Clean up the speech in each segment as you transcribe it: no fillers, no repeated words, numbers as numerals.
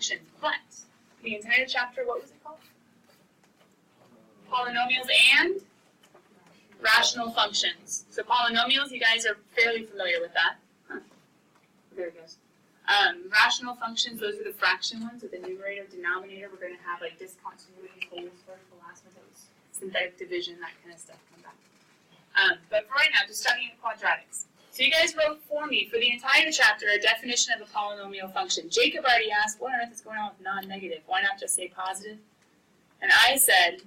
functions, but the entire chapter, what was it called? Polynomials and rational functions. So polynomials, you guys are fairly familiar with that. There it goes. Rational functions, those are the fraction ones with the numerator, denominator. We're going to have like discontinuities, wholes, vertical asymptotes, synthetic division, that kind of stuff come back. But for right now, just studying quadratics. So you guys wrote for me, for the entire chapter, a definition of a polynomial function. Jacob already asked, what on earth is going on with non-negative? Why not just say positive? And I said,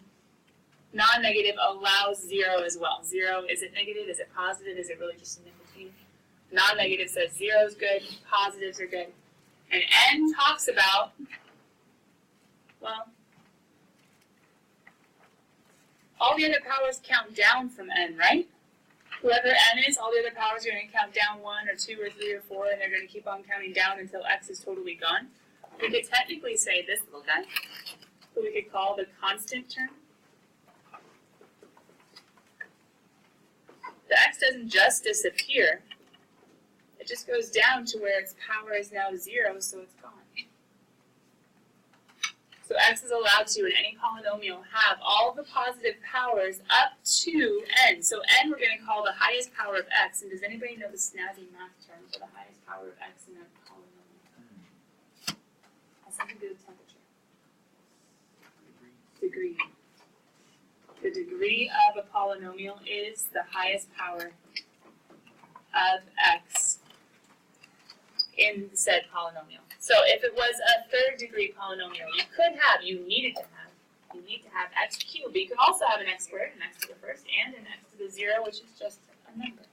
non-negative allows 0 as well. 0, is it negative? Is it positive? Is it really just an in-between? Non-negative says 0 is good, positives are good. And n talks about, well, all the other powers count down from n, right? Whoever n is, all the other powers are going to count down 1 or 2 or 3 or 4, and they're going to keep on counting down until x is totally gone. We could technically say this little guy, who we could call the constant term. The x doesn't just disappear. It just goes down to where its power is now 0, so it's gone. So x is allowed to, in any polynomial, have all of the positive powers up to n. So n we're going to call the highest power of x. And does anybody know the snazzy math term for the highest power of x in a polynomial? Has something to do with temperature. Degree. The degree of a polynomial is the highest power of x in said polynomial. So if it was a third degree polynomial, you need to have x cubed, but you can also have an x squared, an x to the first, and an x to the 0, which is just a number.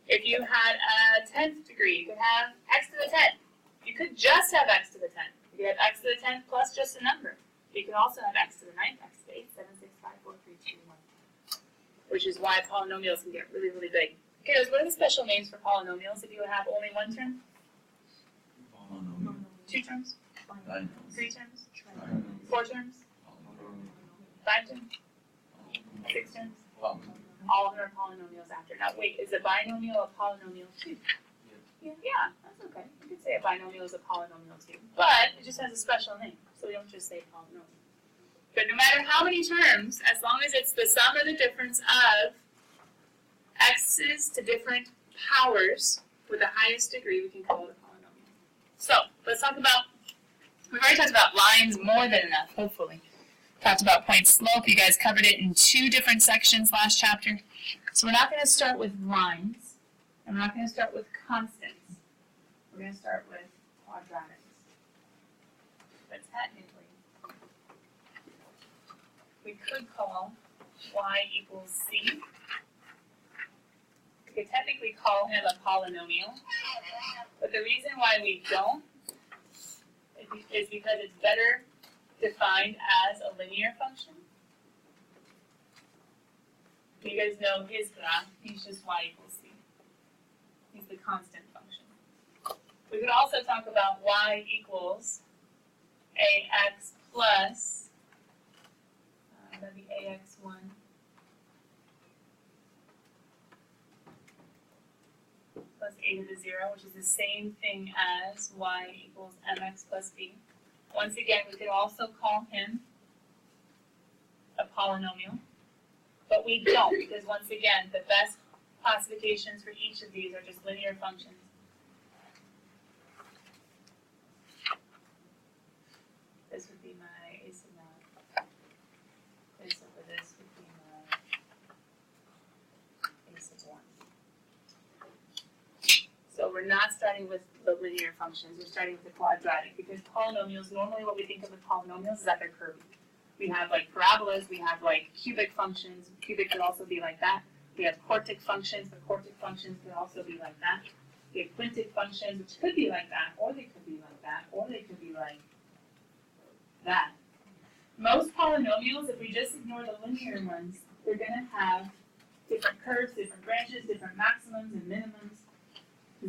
If you had a 10th degree, you could have x to the 10th. You could just have x to the 10th. You could have x to the 10th plus just a number. You could also have x to the 9th, x to the 8th, 7, 6, 5, 4, 3, 2, 1. Which is why polynomials can get really, really big. Okay, what are the special names for polynomials if you have only one term? 2 terms? 3 terms? 4 terms? 5 terms? 6 terms? All of them are polynomials after. Now wait, is a binomial a polynomial too? Yeah, that's okay. You could say a binomial is a polynomial too. But it just has a special name, so we don't just say polynomial. But no matter how many terms, as long as it's the sum or the difference of x's to different powers with the highest degree, we can call it a polynomial. So, let's talk about, we've already talked about lines more than enough, hopefully. Talked about point slope. You guys covered it in 2 different sections last chapter. So we're not going to start with lines, and we're not going to start with constants. We're going to start with quadratics. But technically, we could call y equals c. We could technically call him a polynomial, but the reason why we don't is because it's better defined as a linear function. You guys know his graph, he's just y equals c. He's the constant function. We could also talk about y equals ax plus, that'd be ax1 plus a to the 0, which is the same thing as y equals mx plus b. Once again, we could also call him a polynomial, but we don't, because once again, the best classifications for each of these are just linear functions. This would be my a sub naught. This over this would be my a sub 1. So we're not starting with the linear functions, we're starting with the quadratic, because polynomials, normally what we think of with polynomials is that they're curvy. We have like parabolas, we have like cubic functions. Cubic could also be like that. We have quartic functions, but quartic functions could also be like that. We have quintic functions, which could be like that, or they could be like that, or they could be like that. Most polynomials, if we just ignore the linear ones, they're going to have different curves, different branches, different maximums and minimums,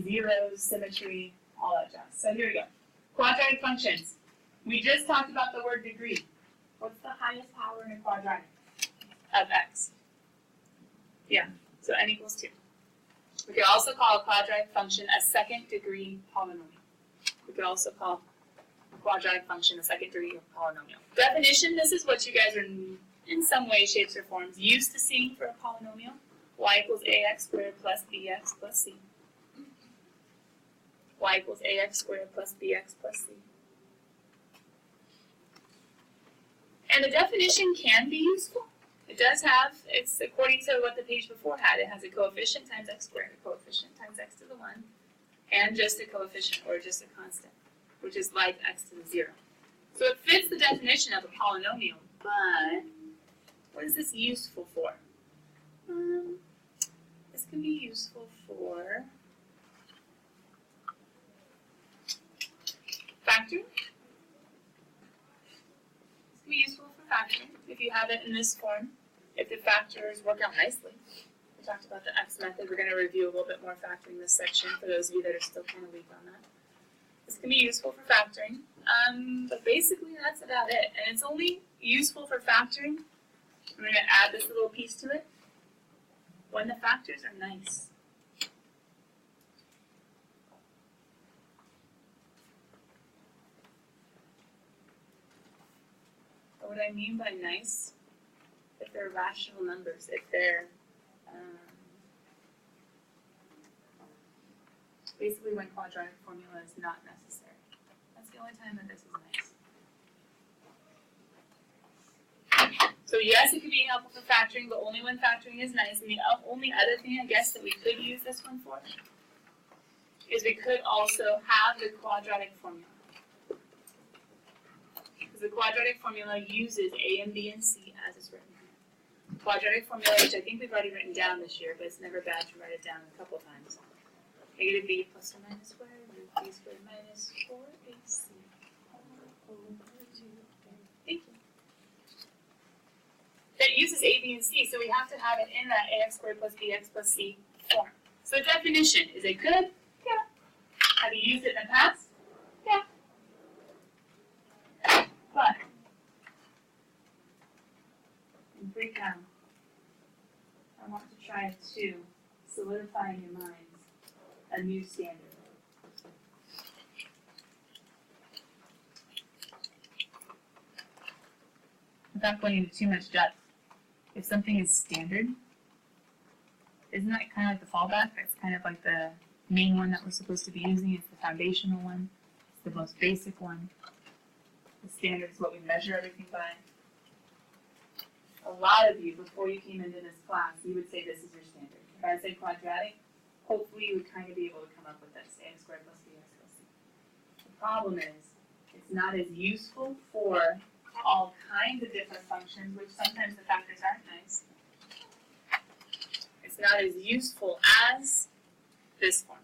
zeros, symmetry, all that jazz. So here we go. Quadratic functions. We just talked about the word degree. What's the highest power in a quadratic of x? Yeah, so n equals 2. We could also call a quadratic function a second degree polynomial. We could also call quadratic function, a second degree polynomial. Definition, this is what you guys are in some way, shapes, or forms used to seeing for a polynomial. Y equals ax squared plus bx plus c. Y equals ax squared plus bx plus c. And the definition can be useful. It does have, it's according to what the page before had. It has a coefficient times x squared, a coefficient times x to the 1, and just a coefficient, or just a constant, which is like x to the 0. So it fits the definition of a polynomial, but what is this useful for? This can be useful for factoring. This can be useful for factoring if you have it in this form, if the factors work out nicely. We talked about the X method. We're going to review a little bit more factoring this section for those of you that are still kind of weak on that. This can be useful for factoring, but basically that's about it. And it's only useful for factoring. I'm going to add this little piece to it when the factors are nice. What I mean by nice, if they're rational numbers, if they're basically when quadratic formula is not necessary. That's the only time that this is nice. So yes, it could be helpful for factoring, but only when factoring is nice. And the only other thing I guess that we could use this one for is we could also have the quadratic formula. The quadratic formula uses a and b and c as it's written here. Quadratic formula, which I think we've already written down this year, but it's never bad to write it down a couple times. Negative b plus or minus squared root b squared minus 4ac all over 2. Thank you. That uses a, b, and c, so we have to have it in that ax squared plus bx plus c form. So the definition, is it good? Yeah. Have you used it in the past? Yeah. But in Precalc, I want to try to solidify in your minds a new standard. Without going into too much depth, if something is standard, isn't that kind of like the fallback? That's kind of like the main one that we're supposed to be using. It's the foundational one. It's the most basic one. The standard is what we measure everything by. A lot of you, before you came into this class, you would say this is your standard. If I say quadratic, hopefully you would kind of be able to come up with this, a squared plus bx plus c. The problem is, it's not as useful for all kinds of different functions, which sometimes the factors aren't nice. It's not as useful as this form.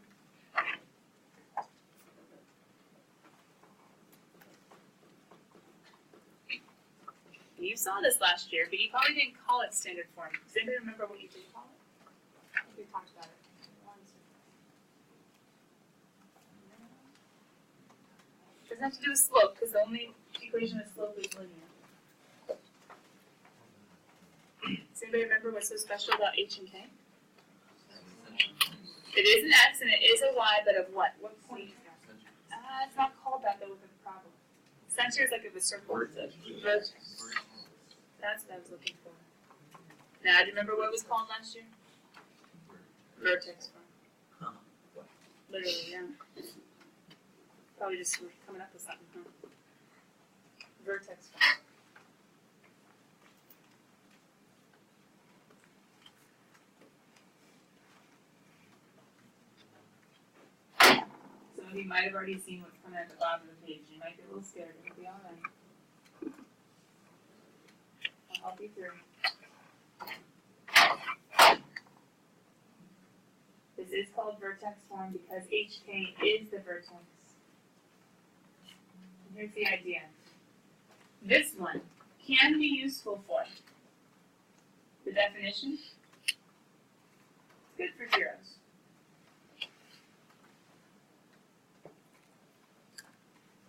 You saw this last year, but you probably didn't call it standard form. Does anybody remember what you did call it? I think we talked about it. It doesn't have to do with slope, because the only equation with slope is linear. Does anybody remember what's so special about h and k? It is an x and it is a y, but of what? What point? It's not called that though with a problem. Center is like if a circle is a vertex. That's what I was looking for. Now, do you remember what it was called last year? Vertex form. Literally, yeah. Probably just coming up with something, huh? Vertex form. Some of you might have already seen what's coming at the bottom of the page. You might be a little scared. It'll be all right. I'll help you through. This is called vertex form because HK is the vertex. And here's the idea. This one can be useful for the definition. It's good for zeros.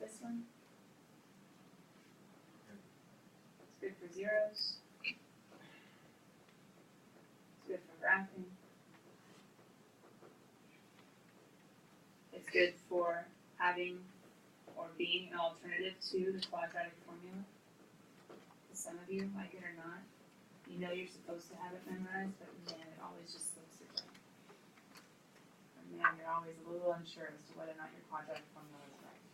This one. It's good for zeros. It's good for graphing. It's good for having or being an alternative to the quadratic formula. Some of you, like it or not, you know you're supposed to have it memorized, but man, it always just slips your brain. And man, you're always a little unsure as to whether or not your quadratic formula is right.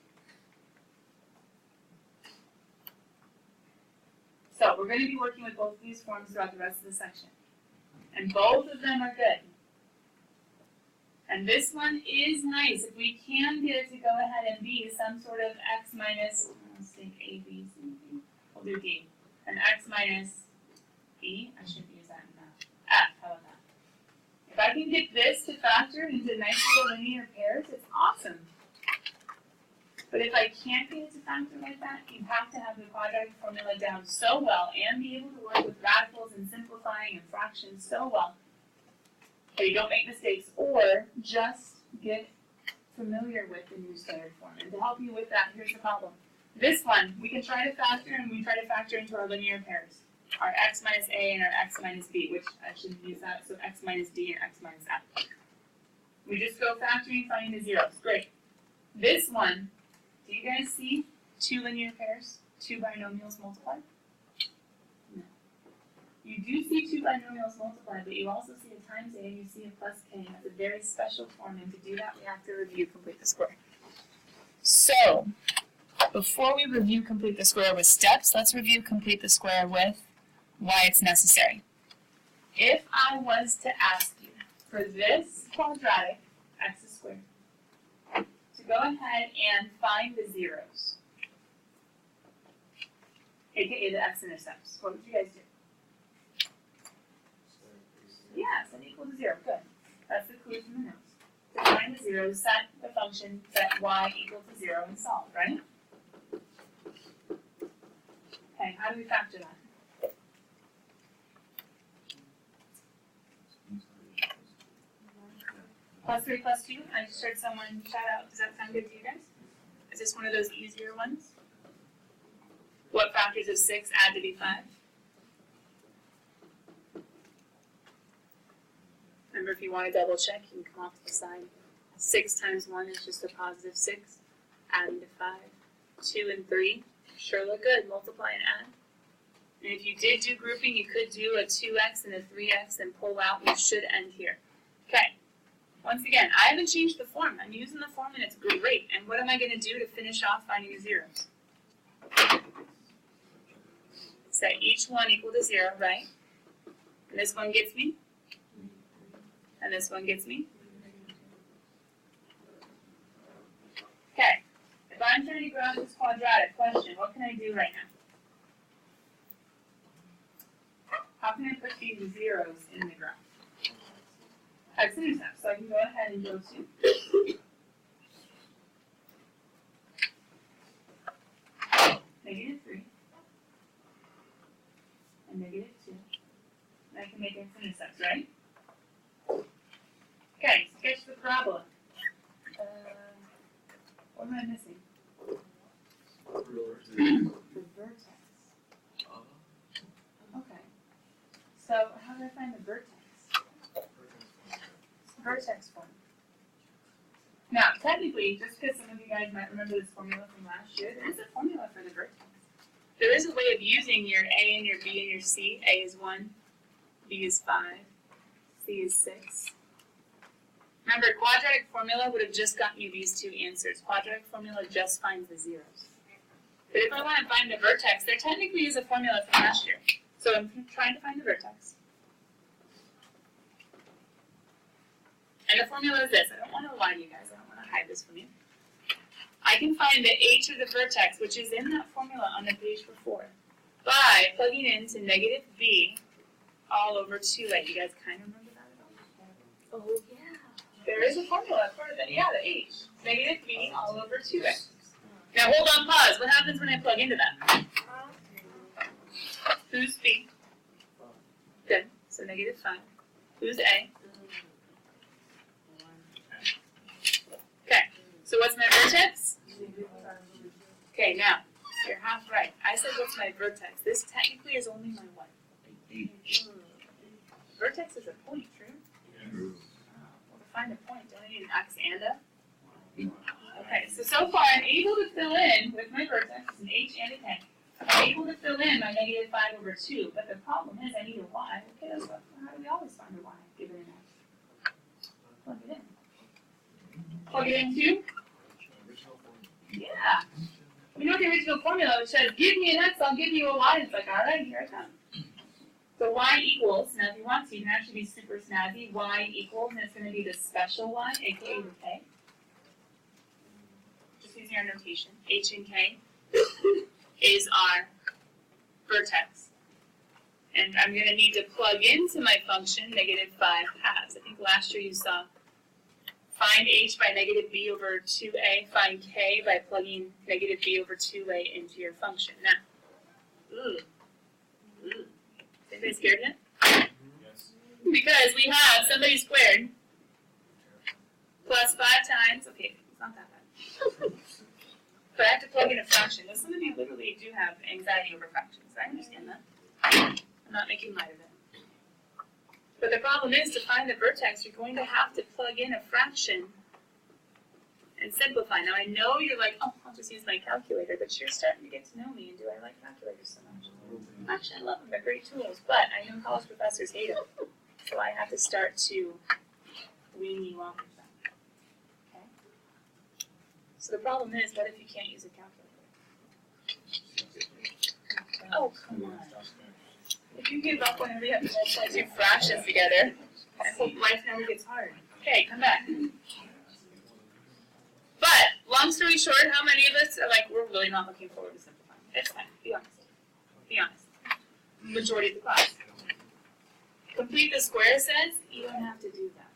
So we're going to be working with both of these forms throughout the rest of the section. And both of them are good. And this one is nice. If we can get it to go ahead and be some sort of x minus, let's think A, B, C, D. We'll do D. An x minus B. I should use that in math. F. How about that? If I can get this to factor into nice little linear pairs, it's awesome. But if I can't get it to factor like that, you have to have the quadratic formula down so well and be able to work with radicals and simplifying and fractions so well that you don't make mistakes, or just get familiar with the new standard form. And to help you with that, here's the problem. This one, we can try to factor, and we try to factor into our linear pairs. Our x minus a and our x minus b, which I shouldn't use that, so x minus d and x minus f. We just go factoring, finding the zeros. Great. This one, do you guys see two linear pairs, two binomials multiplied? No. You do see two binomials multiplied, but you also see a times a and you see a plus k. That's a very special form, and to do that, we have to review complete the square. So, before we review complete the square with steps, let's review complete the square with why it's necessary. If I was to ask you for this quadratic, x squared, to go ahead and find the zeros, aka the x-intercepts, what would you guys do? Yeah, set equal to 0. Good. That's the clue from the notes. To find the zeros, set the function, set y equal to 0, and solve, right? Okay, how do we factor that? Plus 3 plus 2. I just heard someone shout out. Does that sound good to you guys? Is this one of those easier ones? What factors of 6 add to be 5? Remember, if you want to double check, you can come off to the side. 6 times 1 is just a positive 6. Adding to 5. 2 and 3 sure look good. Multiply and add. And if you did do grouping, you could do a 2x and a 3x and pull out, and you should end here. Okay. Once again, I haven't changed the form. I'm using the form, and it's great. And what am I going to do to finish off finding the zeros? Set each one equal to 0, right? And this one gets me. And this one gets me. Okay. If I'm trying to graph this quadratic question, what can I do right now? How can I put these zeros in the graph? X-intercept. So I can go ahead and go to -3 and -2. And I can make x-intercepts, right? Okay, sketch the parabola. What am I missing? The vertex. Okay. So how do I find the vertex? Vertex form. Now, technically, just because some of you guys might remember this formula from last year, there is a formula for the vertex. There is a way of using your A and your B and your C. A is 1, B is 5, C is 6. Remember, quadratic formula would have just gotten you these two answers. Quadratic formula just finds the zeros. But if I want to find the vertex, there technically is a formula from last year. So I'm trying to find the vertex. And the formula is this. I don't want to lie to you guys. I don't want to hide this from you. I can find the h of the vertex, which is in that formula on the page before, by plugging into -b all over 2a. You guys kind of remember that at all? Oh, yeah. There is a formula for the, the h. -b all over 2a. Now hold on, pause. What happens when I plug into that? Who's b? Good. So -5. Who's a? Okay. So what's my vertex? Okay, now, you're half right. I said what's my vertex. This technically is only my what? Vertex is a point, true? Well, to find a point, don't I need an x and a? Okay, so far I'm able to fill in with my vertex, an H and a K. I'm able to fill in my negative 5 over 2, but the problem is I need a Y. Okay, how do we always find a Y given an X? Plug it in. Plug it in too? Yeah. We know the original formula, which says, give me an X, I'll give you a Y. It's like, all right, here I come. So Y equals, now if you want to, you can actually be super snazzy. Y equals, and it's going to be the special Y, aka the K. Just using our notation. H and K is our vertex. And I'm going to need to plug into my function negative 5 halves. I think last year you saw find H by negative B over 2A, find K by plugging negative B over 2A into your function. Now, is anybody scared yet? Yes. Because we have somebody squared plus 5 times, okay, it's not that bad. But I have to plug in a fraction. Now, some of you literally do have anxiety over fractions. I understand that. I'm not making light of it. But the problem is, to find the vertex, you're going to have to plug in a fraction and simplify. Now, I know you're like, oh, I'll just use my calculator, but you're starting to get to know me, and do I like calculators so much? Actually, I love them. They're great tools, but I know college professors hate them. So I have to start to wean you off of them. Okay? So the problem is, what if you can't use a calculator? Oh, come on. If you give up whenever you have to multiply 2 fractions together, I hope life never gets hard. Okay, come back. But, long story short, how many of us are like, we're really not looking forward to simplifying? It's fine, be honest. Be honest. Majority of the class. Complete the square says, you don't have to do that.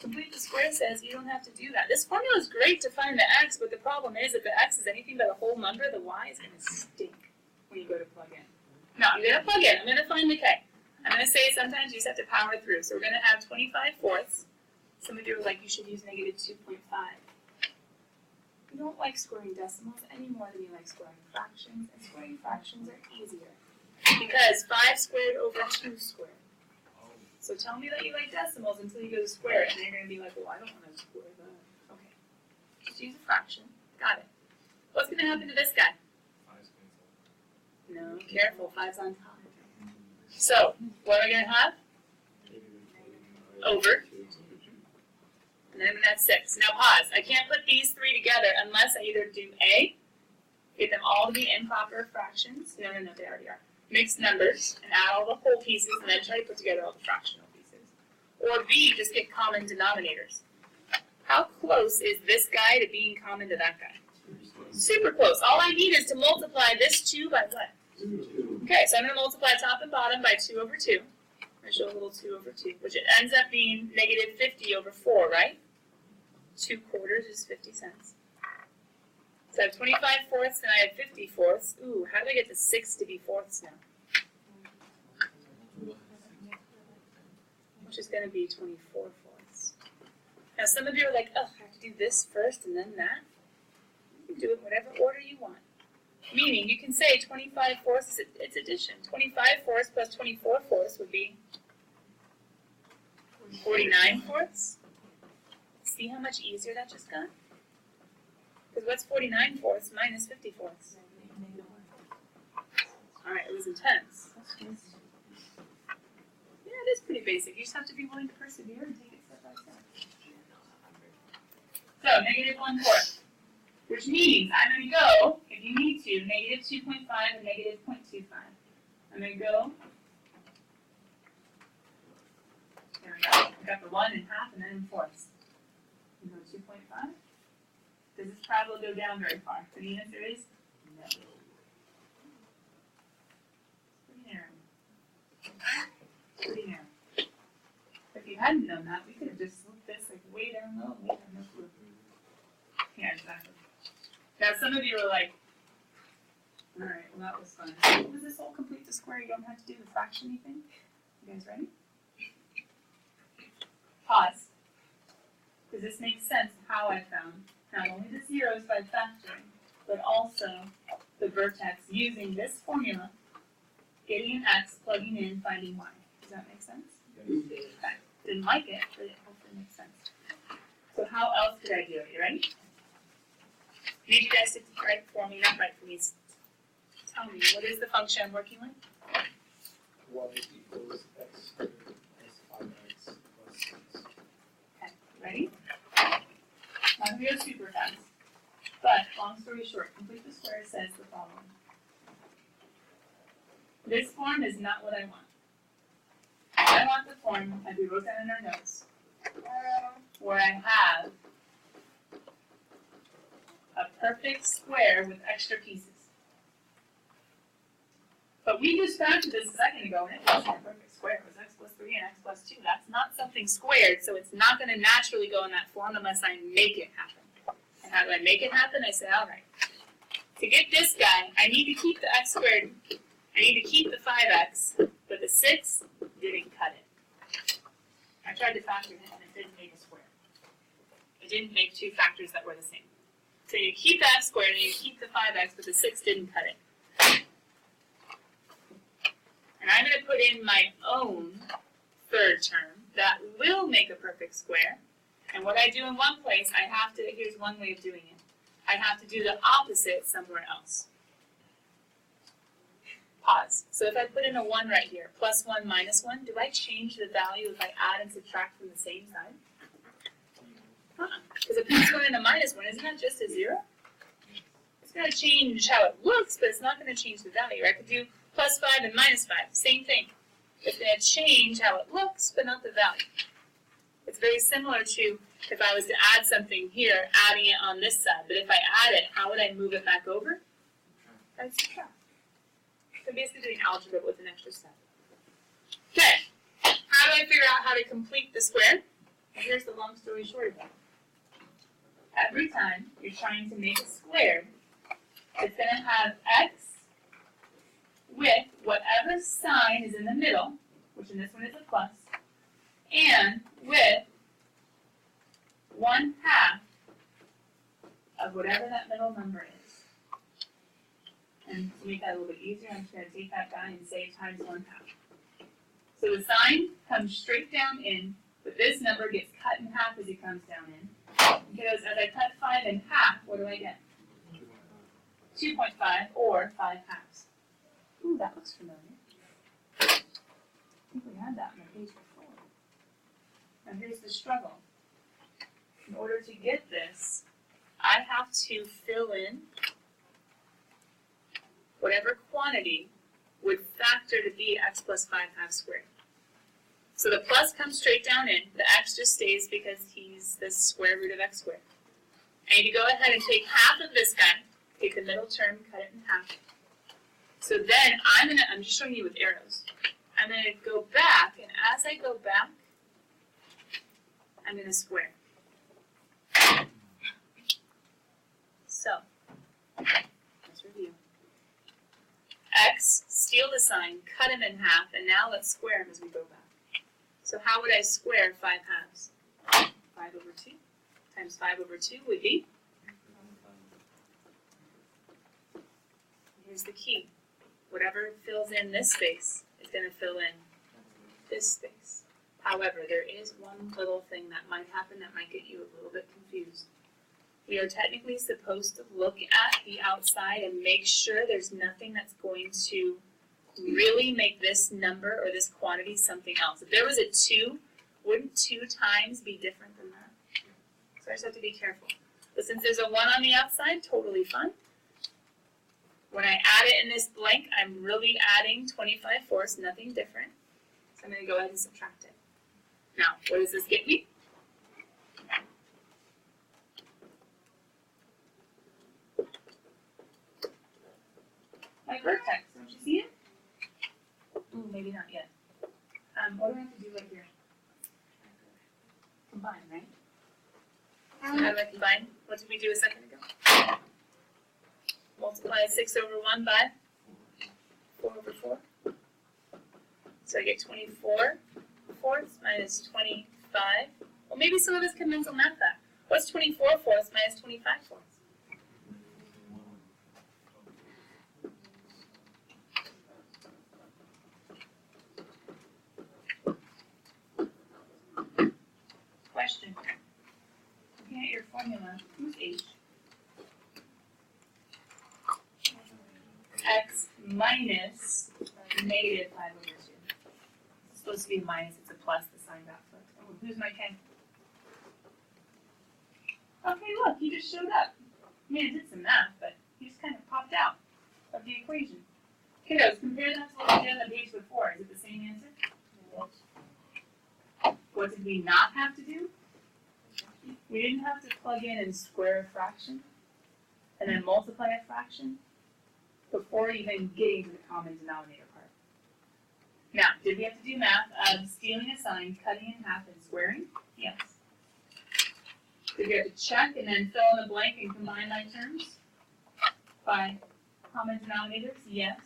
Complete the square says, you don't have to do that. This formula is great to find the x, but the problem is, if the x is anything but a whole number, the y is going to stink when you go to plug in. No, I'm going to plug in. I'm going to find the k. I'm going to say sometimes you just have to power through. So we're going to have 25 fourths. Some of you are like, you should use negative 2.5. You don't like squaring decimals any more than you like squaring fractions, and squaring fractions are easier. Because 5 squared over 2 squared. So tell me that you like decimals until you go to square it, and then you're going to be like, well, I don't want to square that. Okay. Just use a fraction. Got it. What's going to happen to this guy? No, careful, 5's on top. So, what am I going to have? Over. And then I'm going to have 6. Now pause. I can't put these 3 together unless I either do A, get them all to be improper fractions. No, they already are. Mixed numbers, and add all the whole pieces, and then try to put together all the fractional pieces. Or B, just get common denominators. How close is this guy to being common to that guy? Super close. All I need is to multiply this 2 by what? Okay, so I'm going to multiply top and bottom by 2 over 2. I show a little 2 over 2, which it ends up being negative 50 over 4, right? 2 quarters is 50 cents. So I have 25 fourths and I have 50 fourths. Ooh, how do I get to 6 to be fourths now? Which is going to be 24 fourths. Now some of you are like, oh, I have to do this first and then that. You can do it in whatever order you want. Meaning, you can say 25 fourths, it's addition. 25 fourths plus 24 fourths would be 49 fourths. See how much easier that just got? Because what's 49 fourths minus 50 fourths? Alright, it was intense. Yeah, it is pretty basic. You just have to be willing to persevere and take it step by step. So, negative 1/4. Which means I'm going to go, if you need to, negative 2.5 and negative 0.25. I'm going to go, there we go. I've got the 1 in half and then in fourths. You go 2.5. Does this parallel go down very far? So the answer is no. It's pretty narrow. Pretty narrow. If you hadn't known that, we could have just looked this like way down low and we have no clue. Yeah, exactly. Now some of you are like, alright, well that was fun. Was this all complete to square? You don't have to do the fraction thing? You guys ready? Pause. Because this makes sense how I found not only the zeros by factoring, but also the vertex using this formula, getting an x, plugging in, finding y. Does that make sense? Yes. Okay. Didn't like it, but it hopefully makes sense. So how else could I do it? You ready? I need you guys to write for me, not write for me. Tell me, what is the function I'm working with? Y equals x squared plus 5x plus 6. Okay, ready? Not going to go super fast. But, long story short, complete the square says the following. This form is not what I want. I want the form, like we wrote down in our notes, where I have a perfect square with extra pieces. But we just found this a second ago, and it wasn't a perfect square. It was x plus 3 and x plus 2. That's not something squared, so it's not going to naturally go in that form unless I make it happen. And how do I make it happen? I say, all right, to get this guy, I need to keep the x squared. I need to keep the 5x, but the 6 didn't cut it. I tried to factor it, and it didn't make a square. It didn't make two factors that were the same. So you keep the x squared, and you keep the 5x, but the 6 didn't cut it. And I'm going to put in my own third term that will make a perfect square. And what I do in one place, I have to, here's one way of doing it. I have to do the opposite somewhere else. Pause. So if I put in a 1 right here, plus 1 minus 1, do I change the value if I add and subtract from the same side? Because a plus 1 and a minus 1, isn't that just a 0? It's going to change how it looks, but it's not going to change the value. I could do plus 5 and minus 5, same thing. It's going to change how it looks, but not the value. It's very similar to if I was to add something here, adding it on this side. But if I add it, how would I move it back over? I'd subtract. So basically doing algebra with an extra step. Okay, how do I figure out how to complete the square? Well, here's the long story short of it. Every time you're trying to make a square, it's going to have x with whatever sign is in the middle, which in this one is a plus, and with 1/2 of whatever that middle number is. And to make that a little bit easier, I'm just going to take that guy and say times 1/2. So the sign comes straight down in, but this number gets cut in half as it comes down in. Because as I cut 5 in half, what do I get? 2.5 or 5 halves. Ooh, that looks familiar. I think we had that on the page before. Now here's the struggle. In order to get this, I have to fill in whatever quantity would factor to be x plus 5 halves squared. So the plus comes straight down in, the x just stays because he's the square root of x squared. I need to go ahead and take half of this guy, take the middle term, cut it in half. So then I'm just showing you with arrows. I'm going to go back, and as I go back, I'm going to square. So, let's review. X, steal the sign, cut him in half, and now let's square him as we go back. So how would I square 5 halves? 5 over 2 times 5 over 2 would be? Here's the key. Whatever fills in this space is going to fill in this space. However, there is one little thing that might happen that might get you a little bit confused. We are technically supposed to look at the outside and make sure there's nothing that's going to really make this number or this quantity something else. If there was a 2, wouldn't 2 times be different than that? So I just have to be careful. But since there's a 1 on the outside, totally fine. When I add it in this blank, I'm really adding 25/4, nothing different. So I'm going to go ahead and subtract it. Now, what does this get me? My vertex, don't you see it? Ooh, maybe not yet. What do I have to do right here? Combine, right? How do I combine? What did we do a second ago? Multiply 6 over 1 by 4 over 4. So I get 24 fourths minus 25. Well, maybe some of us can mental math that. What's 24 fourths minus 25 fourths? Question. formula, who's H? X minus negative 5 over 2. It's supposed to be a minus, it's a plus, the sign got flipped. Oh, who's my K? Okay, look, he just showed up. I mean, I did some math, but he just kind of popped out of the equation. Kiddos, compare that to what we did on the page before. Is it the same answer? Yes. What did we not have to do? We didn't have to plug in and square a fraction and then multiply a fraction before even getting to the common denominator part. Now, did we have to do math of stealing a sign, cutting in half, and squaring? Yes. Did we have to check and then fill in the blank and combine my terms by common denominators? Yes.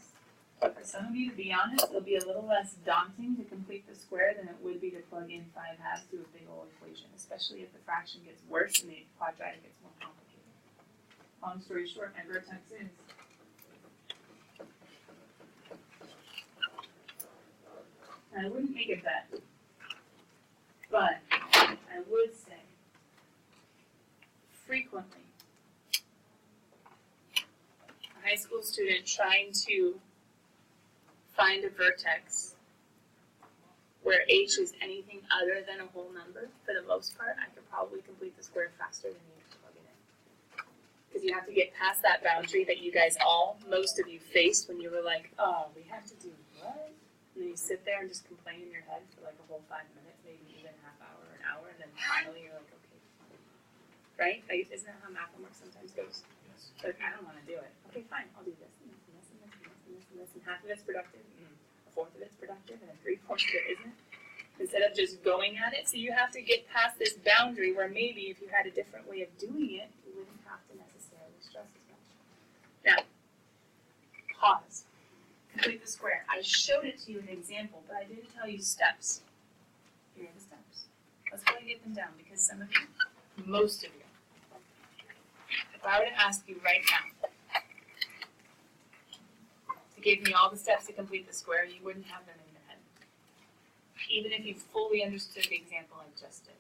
But for some of you, to be honest, it'll be a little less daunting to complete the square than it would be to plug in 5 halves to a big old equation, especially if the fraction gets worse and the quadratic gets more complicated. Long story short, my vertex is I wouldn't make a bet, but I would say frequently a high school student trying to find a vertex where H is anything other than a whole number, for the most part, I could probably complete the square faster than you can plug it in. Because you have to get past that boundary that you guys most of you faced when you were like, oh, we have to do what? And then you sit there and just complain in your head for like a whole 5 minutes, maybe even a half hour, an hour, and then finally you're like, okay. Right? Like, isn't that how math homework sometimes goes? Yes. Like, I don't want to do it. Okay, fine, I'll do this and this and this and this and this and this and this, and half of it's productive, and a fourth of it's productive, and 3/4 of it isn't. Instead of just going at it, so you have to get past this boundary where maybe if you had a different way of doing it, you wouldn't have to necessarily stress as much. Now, pause. Complete the square. I showed it to you in an example, but I didn't tell you steps. Here are the steps. Let's go and get them down, because some of you, most of you, if I were to ask you right now to give me all the steps to complete the square, you wouldn't have them in your head, even if you fully understood the example I just did.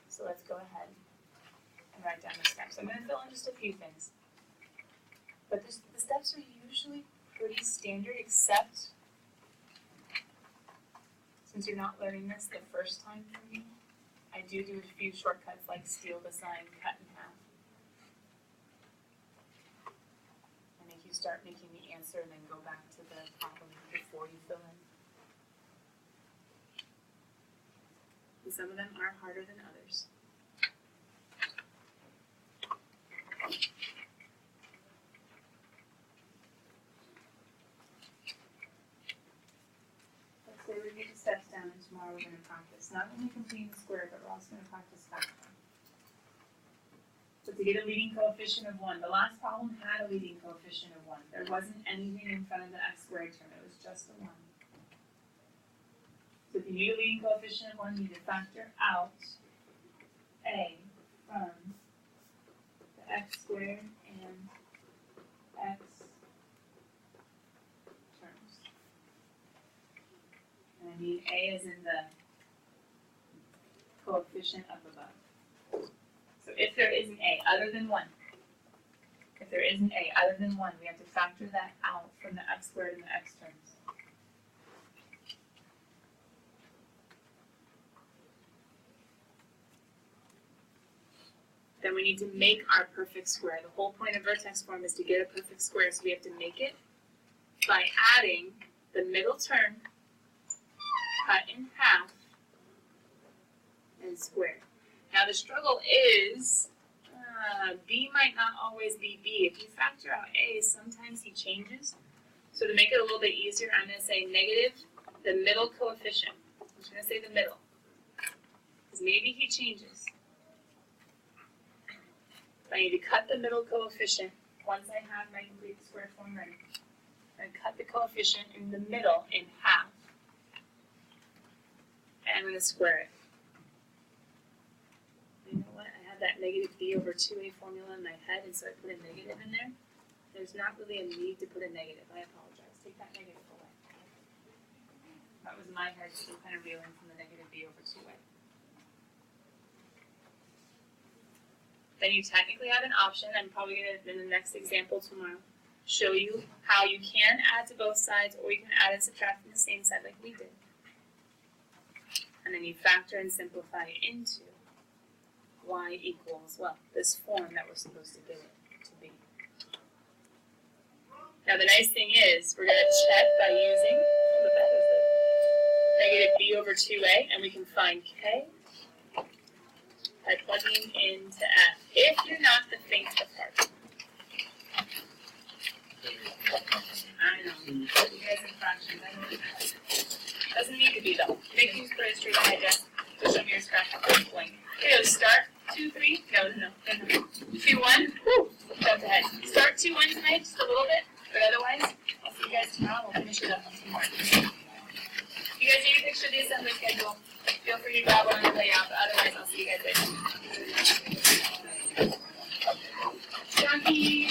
So let's go ahead and write down the steps. I'm going to fill in just a few things. But the steps are usually pretty standard, except since you're not learning this the first time from me, I do a few shortcuts like steal the sign, cut in half. And if you start making the answer and then go back to the problem before you fill in. And some of them are harder than others. So we get the steps down, and tomorrow we're going to practice not only completing the square, but we're also going to practice factoring. So to get a leading coefficient of 1, the last problem had a leading coefficient of 1. There wasn't anything in front of the x squared term, it was just a 1. So if you need a leading coefficient of 1, you need to factor out a from the x squared and x terms. And I mean a is in the coefficient up above. So if there is an a other than 1, if there is an a other than 1, we have to factor that out from the x squared and the x terms. Then we need to make our perfect square. The whole point of vertex form is to get a perfect square, so we have to make it by adding the middle term, cut in half, and square. Now the struggle is, b might not always be b. If you factor out a, sometimes he changes. So to make it a little bit easier, I'm going to say negative the middle coefficient. I'm just going to say the middle, because maybe he changes. I need to cut the middle coefficient once I have my complete square form ready. And cut the coefficient in the middle in half. And I'm going to square it. You know what? I had that negative b over 2a formula in my head, and so I put a negative in there. There's not really a need to put a negative. I apologize. Take that negative away. That was my head still kind of reeling from the negative b over 2a. then you technically have an option. I'm probably going to, in the next example tomorrow, show you how you can add to both sides, or you can add and subtract from the same side like we did. And then you factor and simplify into y equals, well, this form that we're supposed to get it to be. Now the nice thing is, we're going to check by using, what that is negative b over 2a, and we can find k by plugging into f, if you're not the think part. I know, you guys in fractions, I know that. Doesn't need to be though. Make use for history to digest, to show me your scratch blank. Okay, start 2, 3, no. 2, 1, woo, jump ahead. Start 2, 1 tonight, just a little bit, but otherwise, I'll see you guys tomorrow, we'll finish it up tomorrow. You guys need a picture of the assembly schedule. Feel free to grab one on the way out, but otherwise I'll see you guys later. Donkey.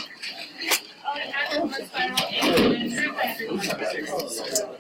Oh, and have your homework spiral and group by group. I'll have your homework spiral and